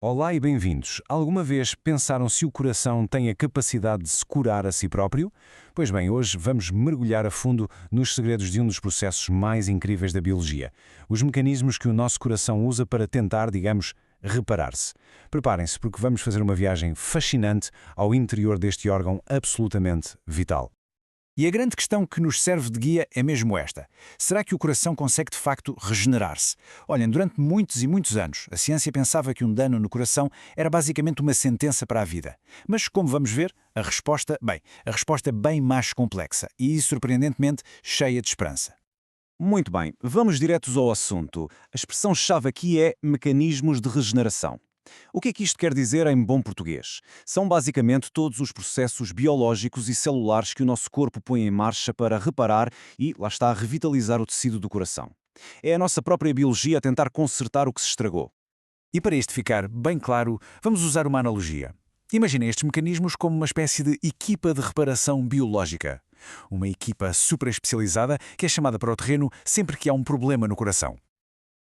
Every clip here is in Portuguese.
Olá e bem-vindos. Alguma vez pensaram se o coração tem a capacidade de se curar a si próprio? Pois bem, hoje vamos mergulhar a fundo nos segredos de um dos processos mais incríveis da biologia. Os mecanismos que o nosso coração usa para tentar, digamos, reparar-se. Preparem-se porque vamos fazer uma viagem fascinante ao interior deste órgão absolutamente vital. E a grande questão que nos serve de guia é mesmo esta. Será que o coração consegue de facto regenerar-se? Olhem, durante muitos e muitos anos, a ciência pensava que um dano no coração era basicamente uma sentença para a vida. Mas, como vamos ver, a resposta é bem mais complexa e, surpreendentemente, cheia de esperança. Muito bem, vamos diretos ao assunto. A expressão-chave aqui é mecanismos de regeneração. O que é que isto quer dizer em bom português? São basicamente todos os processos biológicos e celulares que o nosso corpo põe em marcha para reparar e, lá está, revitalizar o tecido do coração. É a nossa própria biologia a tentar consertar o que se estragou. E para isto ficar bem claro, vamos usar uma analogia. Imaginem estes mecanismos como uma espécie de equipa de reparação biológica. Uma equipa super especializada que é chamada para o terreno sempre que há um problema no coração.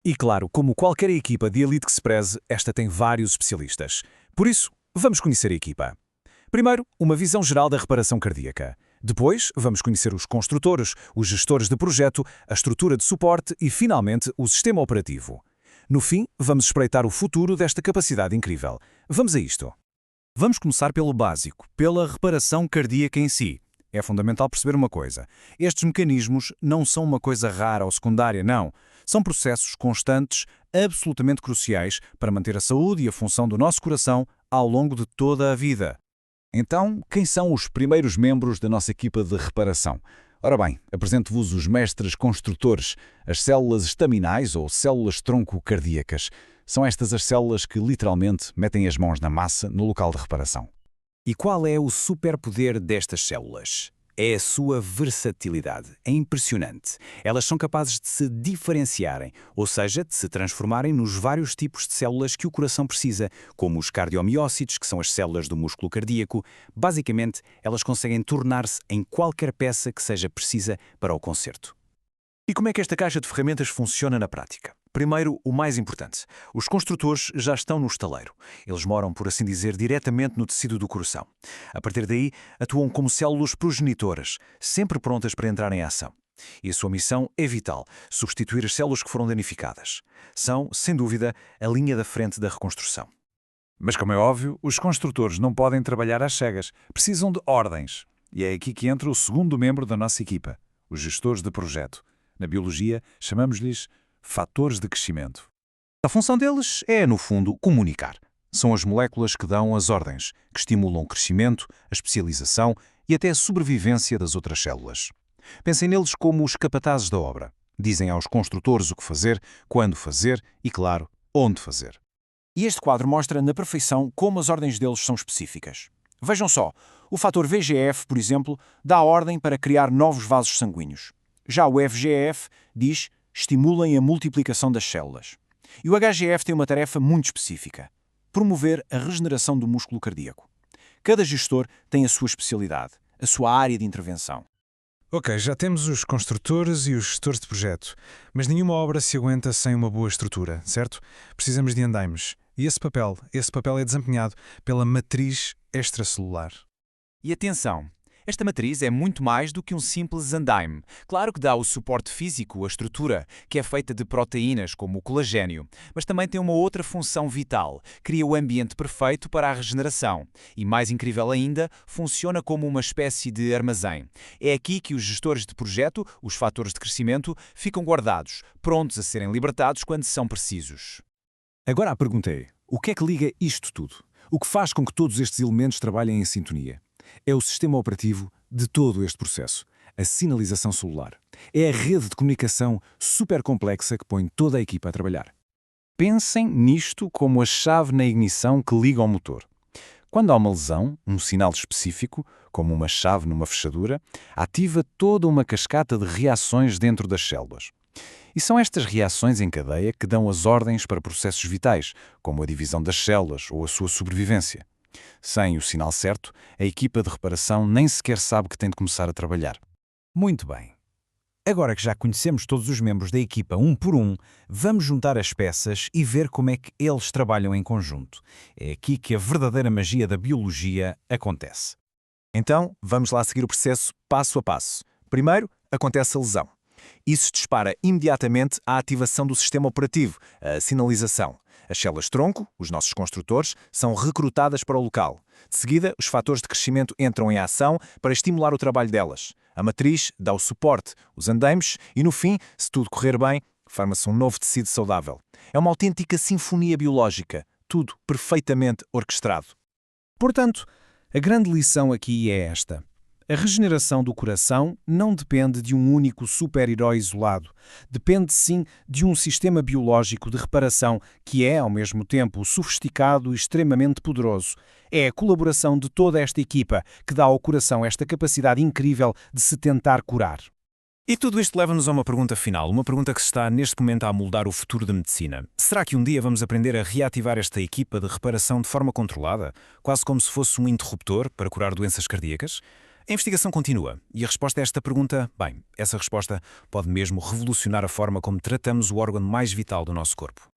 E claro, como qualquer equipa de elite que se preze, esta tem vários especialistas. Por isso, vamos conhecer a equipa. Primeiro, uma visão geral da reparação cardíaca. Depois, vamos conhecer os construtores, os gestores de projeto, a estrutura de suporte e, finalmente, o sistema operativo. No fim, vamos espreitar o futuro desta capacidade incrível. Vamos a isto. Vamos começar pelo básico, pela reparação cardíaca em si. É fundamental perceber uma coisa. Estes mecanismos não são uma coisa rara ou secundária, não. São processos constantes, absolutamente cruciais para manter a saúde e a função do nosso coração ao longo de toda a vida. Então, quem são os primeiros membros da nossa equipa de reparação? Ora bem, apresento-vos os mestres construtores, as células estaminais ou células-tronco cardíacas. São estas as células que literalmente metem as mãos na massa no local de reparação. E qual é o superpoder destas células? É a sua versatilidade. É impressionante. Elas são capazes de se diferenciarem, ou seja, de se transformarem nos vários tipos de células que o coração precisa, como os cardiomiócitos, que são as células do músculo cardíaco. Basicamente, elas conseguem tornar-se em qualquer peça que seja precisa para o conserto. E como é que esta caixa de ferramentas funciona na prática? Primeiro, o mais importante. Os construtores já estão no estaleiro. Eles moram, por assim dizer, diretamente no tecido do coração. A partir daí, atuam como células progenitoras, sempre prontas para entrar em ação. E a sua missão é vital, substituir as células que foram danificadas. São, sem dúvida, a linha da frente da reconstrução. Mas, como é óbvio, os construtores não podem trabalhar às cegas. Precisam de ordens. E é aqui que entra o segundo membro da nossa equipa, os gestores de projeto. Na biologia, chamamos-lhes fatores de crescimento. A função deles é, no fundo, comunicar. São as moléculas que dão as ordens, que estimulam o crescimento, a especialização e até a sobrevivência das outras células. Pensem neles como os capatazes da obra. Dizem aos construtores o que fazer, quando fazer e, claro, onde fazer. E este quadro mostra na perfeição como as ordens deles são específicas. Vejam só, o fator VEGF, por exemplo, dá a ordem para criar novos vasos sanguíneos. Já o FGF diz estimulem a multiplicação das células. E o HGF tem uma tarefa muito específica: promover a regeneração do músculo cardíaco. Cada gestor tem a sua especialidade, a sua área de intervenção. Ok, já temos os construtores e os gestores de projeto, mas nenhuma obra se aguenta sem uma boa estrutura, certo? Precisamos de endaimes. E esse papel é desempenhado pela matriz extracelular. E atenção! Esta matriz é muito mais do que um simples endaime. Claro que dá o suporte físico, a estrutura, que é feita de proteínas como o colagênio, mas também tem uma outra função vital. Cria o ambiente perfeito para a regeneração. E mais incrível ainda, funciona como uma espécie de armazém. É aqui que os gestores de projeto, os fatores de crescimento, ficam guardados, prontos a serem libertados quando são precisos. Agora a pergunta é, o que é que liga isto tudo? O que faz com que todos estes elementos trabalhem em sintonia? É o sistema operativo de todo este processo, a sinalização celular. É a rede de comunicação super complexa que põe toda a equipa a trabalhar. Pensem nisto como a chave na ignição que liga ao motor. Quando há uma lesão, um sinal específico, como uma chave numa fechadura, ativa toda uma cascata de reações dentro das células. E são estas reações em cadeia que dão as ordens para processos vitais, como a divisão das células ou a sua sobrevivência. Sem o sinal certo, a equipa de reparação nem sequer sabe que tem de começar a trabalhar. Muito bem. Agora que já conhecemos todos os membros da equipa um por um, vamos juntar as peças e ver como é que eles trabalham em conjunto. É aqui que a verdadeira magia da biologia acontece. Então, vamos lá seguir o processo passo a passo. Primeiro, acontece a lesão. Isso dispara imediatamente a ativação do sistema operativo, a sinalização. As células-tronco, os nossos construtores, são recrutadas para o local. De seguida, os fatores de crescimento entram em ação para estimular o trabalho delas. A matriz dá o suporte, os andaimes e, no fim, se tudo correr bem, forma-se um novo tecido saudável. É uma autêntica sinfonia biológica, tudo perfeitamente orquestrado. Portanto, a grande lição aqui é esta. A regeneração do coração não depende de um único super-herói isolado. Depende, sim, de um sistema biológico de reparação que é, ao mesmo tempo, sofisticado e extremamente poderoso. É a colaboração de toda esta equipa que dá ao coração esta capacidade incrível de se tentar curar. E tudo isto leva-nos a uma pergunta final, uma pergunta que se está neste momento a moldar o futuro da medicina. Será que um dia vamos aprender a reativar esta equipa de reparação de forma controlada, quase como se fosse um interruptor para curar doenças cardíacas? A investigação continua e a resposta a esta pergunta, bem, essa resposta pode mesmo revolucionar a forma como tratamos o órgão mais vital do nosso corpo.